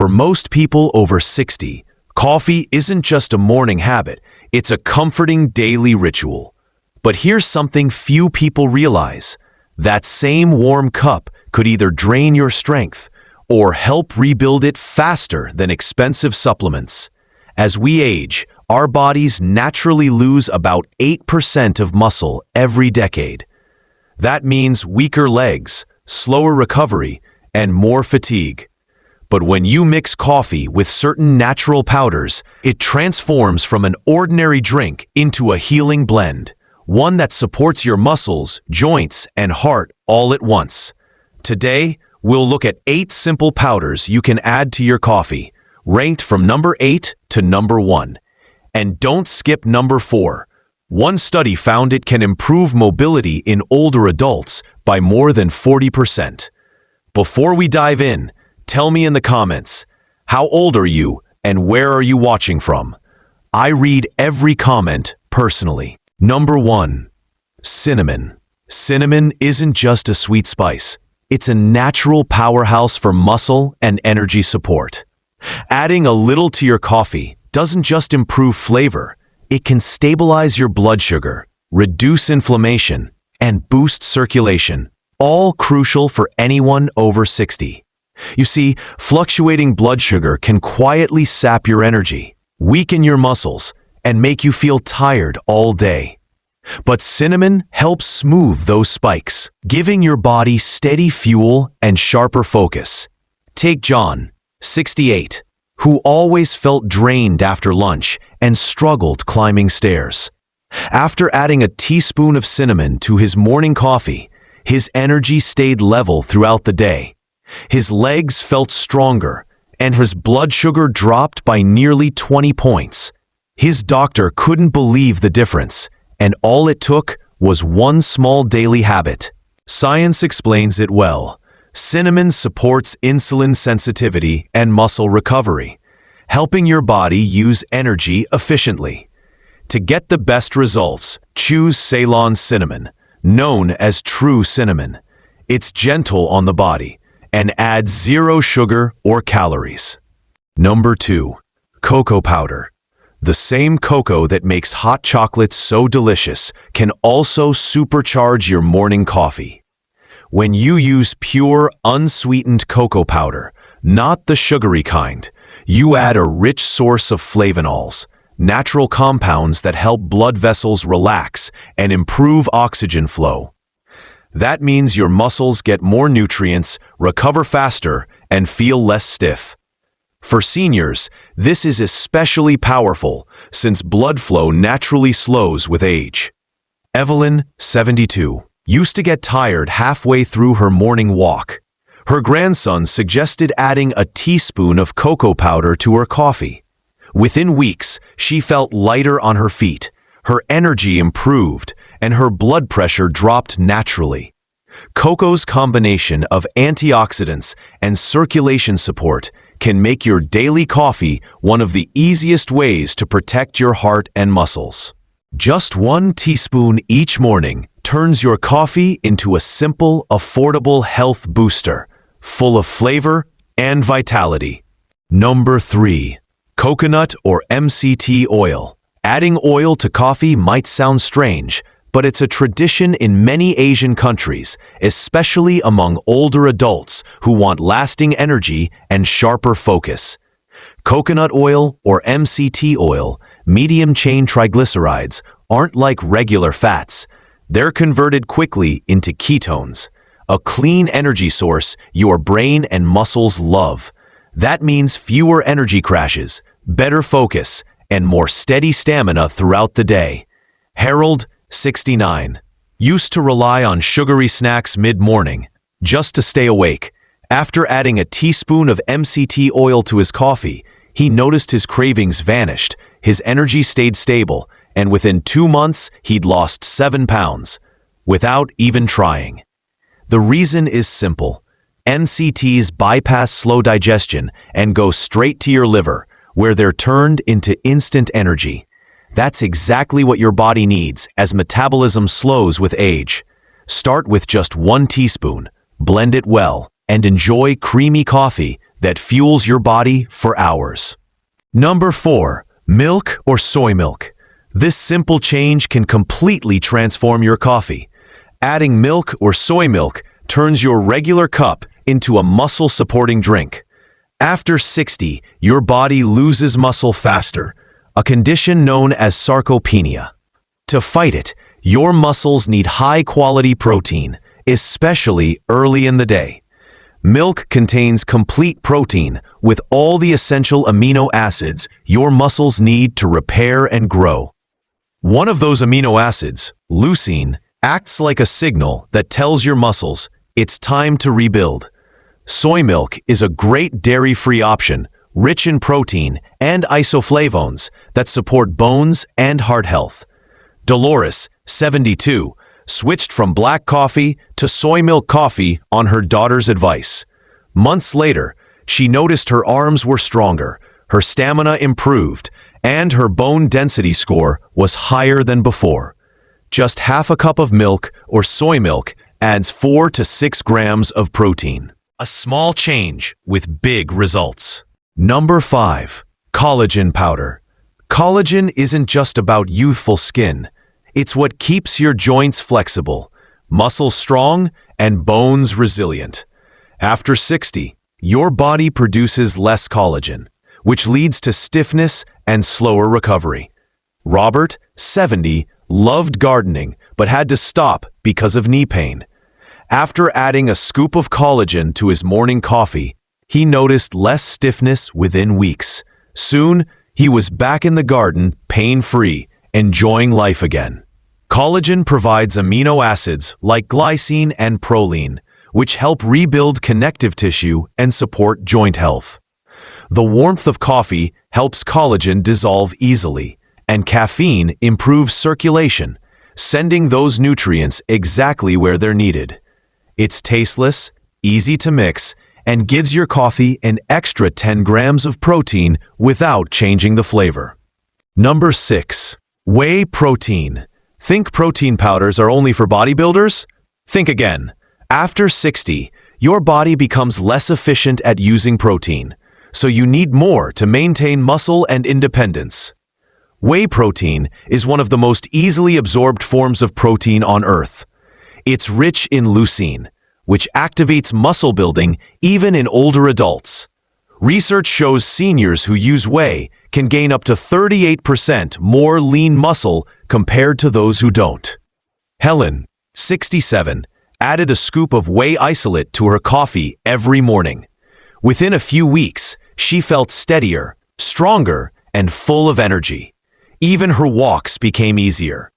For most people over 60, coffee isn't just a morning habit, it's a comforting daily ritual. But here's something few people realize. That same warm cup could either drain your strength or help rebuild it faster than expensive supplements. As we age, our bodies naturally lose about 8% of muscle every decade. That means weaker legs, slower recovery, and more fatigue. But when you mix coffee with certain natural powders, it transforms from an ordinary drink into a healing blend, one that supports your muscles, joints, and heart all at once. Today, we'll look at 8 simple powders you can add to your coffee, ranked from number 8 to number 1. And don't skip number 4. One study found it can improve mobility in older adults by more than 40%. Before we dive in, tell me in the comments, how old are you and where are you watching from? I read every comment personally. Number 1. Cinnamon. Cinnamon isn't just a sweet spice. It's a natural powerhouse for muscle and energy support. Adding a little to your coffee doesn't just improve flavor, it can stabilize your blood sugar, reduce inflammation, and boost circulation, all crucial for anyone over 60. You see, fluctuating blood sugar can quietly sap your energy, weaken your muscles, and make you feel tired all day. But cinnamon helps smooth those spikes, giving your body steady fuel and sharper focus. Take John, 68, who always felt drained after lunch and struggled climbing stairs. After adding a teaspoon of cinnamon to his morning coffee, his energy stayed level throughout the day. His legs felt stronger, and his blood sugar dropped by nearly 20 points. His doctor couldn't believe the difference, and all it took was one small daily habit. Science explains it well. Cinnamon supports insulin sensitivity and muscle recovery, helping your body use energy efficiently. To get the best results, choose Ceylon cinnamon, known as true cinnamon. It's gentle on the body and adds 0 sugar or calories. Number 2. Cocoa powder. The same cocoa that makes hot chocolate so delicious can also supercharge your morning coffee. When you use pure, unsweetened cocoa powder, not the sugary kind, you add a rich source of flavonols, natural compounds that help blood vessels relax and improve oxygen flow. That means your muscles get more nutrients, recover faster, and feel less stiff. For seniors, this is especially powerful since blood flow naturally slows with age. Evelyn, 72, used to get tired halfway through her morning walk. Her grandson suggested adding a teaspoon of cocoa powder to her coffee. Within weeks, she felt lighter on her feet, her energy improved, and her blood pressure dropped naturally. Cocoa's combination of antioxidants and circulation support can make your daily coffee one of the easiest ways to protect your heart and muscles. Just 1 teaspoon each morning turns your coffee into a simple, affordable health booster, full of flavor and vitality. Number 3. Coconut or MCT oil. Adding oil to coffee might sound strange, but it's a tradition in many Asian countries, especially among older adults who want lasting energy and sharper focus. Coconut oil or MCT oil, medium-chain triglycerides, aren't like regular fats. They're converted quickly into ketones, a clean energy source your brain and muscles love. That means fewer energy crashes, better focus, and more steady stamina throughout the day. Harold, 69, used to rely on sugary snacks mid-morning just to stay awake. After adding a teaspoon of MCT oil to his coffee, he noticed his cravings vanished, his energy stayed stable, and within 2 months, he'd lost 7 pounds, without even trying. The reason is simple. MCTs bypass slow digestion and go straight to your liver, where they're turned into instant energy. That's exactly what your body needs as metabolism slows with age. Start with just 1 teaspoon, blend it well, and enjoy creamy coffee that fuels your body for hours. Number 4. Milk or soy milk. This simple change can completely transform your coffee. Adding milk or soy milk turns your regular cup into a muscle-supporting drink. After 60, your body loses muscle faster, a condition known as sarcopenia. To fight it, your muscles need high-quality protein, especially early in the day. Milk contains complete protein with all the essential amino acids your muscles need to repair and grow. One of those amino acids, leucine, acts like a signal that tells your muscles it's time to rebuild. Soy milk is a great dairy-free option, rich in protein and isoflavones that support bones and heart health. Dolores, 72, switched from black coffee to soy milk coffee on her daughter's advice. Months later, she noticed her arms were stronger, her stamina improved, and her bone density score was higher than before. Just half a cup of milk or soy milk adds 4 to 6 grams of protein. A small change with big results. Number 5. Collagen powder. Collagen isn't just about youthful skin. It's what keeps your joints flexible, muscles strong, and bones resilient. After 60, your body produces less collagen, which leads to stiffness and slower recovery. Robert, 70, loved gardening but had to stop because of knee pain. After adding a scoop of collagen to his morning coffee, he noticed less stiffness within weeks. Soon, he was back in the garden, pain-free, enjoying life again. Collagen provides amino acids like glycine and proline, which help rebuild connective tissue and support joint health. The warmth of coffee helps collagen dissolve easily, and caffeine improves circulation, sending those nutrients exactly where they're needed. It's tasteless, easy to mix, and gives your coffee an extra 10 grams of protein without changing the flavor. Number 6. Whey protein. Think protein powders are only for bodybuilders? Think again. After 60, your body becomes less efficient at using protein, so you need more to maintain muscle and independence. Whey protein is one of the most easily absorbed forms of protein on Earth. It's rich in leucine, which activates muscle building even in older adults. Research shows seniors who use whey can gain up to 38% more lean muscle compared to those who don't. Helen, 67, added a scoop of whey isolate to her coffee every morning. Within a few weeks, she felt steadier, stronger, and full of energy. Even her walks became easier.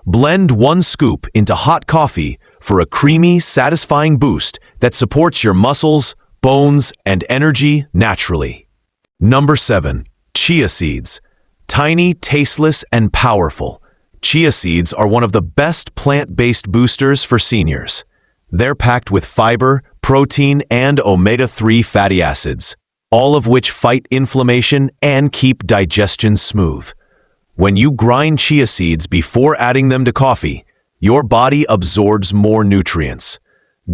Blend 1 scoop into hot coffee for a creamy, satisfying boost that supports your muscles, bones, and energy naturally. Number 7. Chia seeds. Tiny, tasteless, and powerful. Chia seeds are one of the best plant-based boosters for seniors. They're packed with fiber, protein, and omega-3 fatty acids, all of which fight inflammation and keep digestion smooth. When you grind chia seeds before adding them to coffee, your body absorbs more nutrients.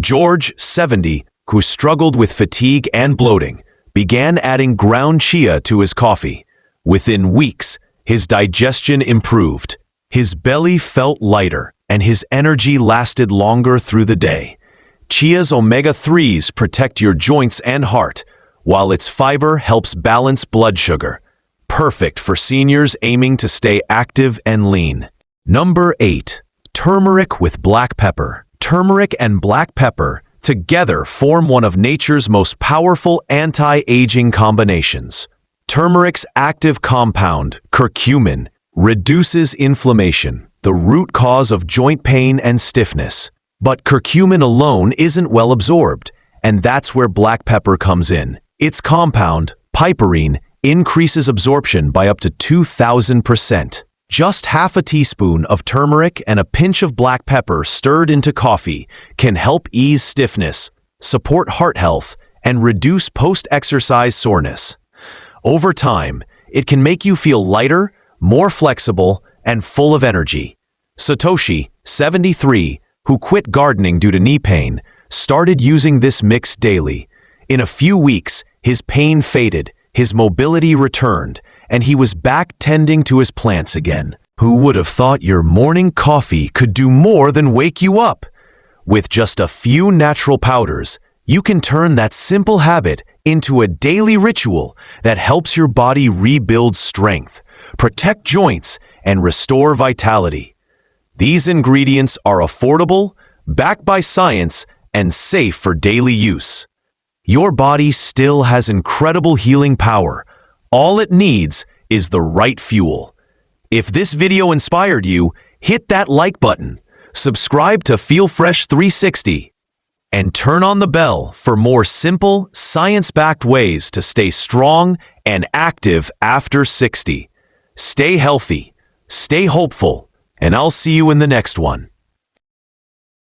George, 70, who struggled with fatigue and bloating, began adding ground chia to his coffee. Within weeks, his digestion improved. His belly felt lighter, and his energy lasted longer through the day. Chia's omega-3s protect your joints and heart, while its fiber helps balance blood sugar. Perfect for seniors aiming to stay active and lean. Number 8. Turmeric with black pepper. Turmeric and black pepper together form one of nature's most powerful anti-aging combinations. Turmeric's active compound, curcumin, reduces inflammation, the root cause of joint pain and stiffness. But curcumin alone isn't well absorbed, and that's where black pepper comes in. Its compound, piperine, increases absorption by up to 2,000%. Just half a teaspoon of turmeric and a pinch of black pepper stirred into coffee can help ease stiffness, support heart health, and reduce post-exercise soreness. Over time, it can make you feel lighter, more flexible, and full of energy. Satoshi, 73, who quit gardening due to knee pain, started using this mix daily. In a few weeks, His pain faded, his mobility returned, and he was back tending to his plants again. Who would have thought your morning coffee could do more than wake you up? With just a few natural powders, you can turn that simple habit into a daily ritual that helps your body rebuild strength, protect joints, and restore vitality. These ingredients are affordable, backed by science, and safe for daily use. Your body still has incredible healing power. All it needs is the right fuel. If this video inspired you, hit that like button, subscribe to Feel Fresh 360, and turn on the bell for more simple, science-backed ways to stay strong and active after 60. Stay healthy, stay hopeful, and I'll see you in the next one.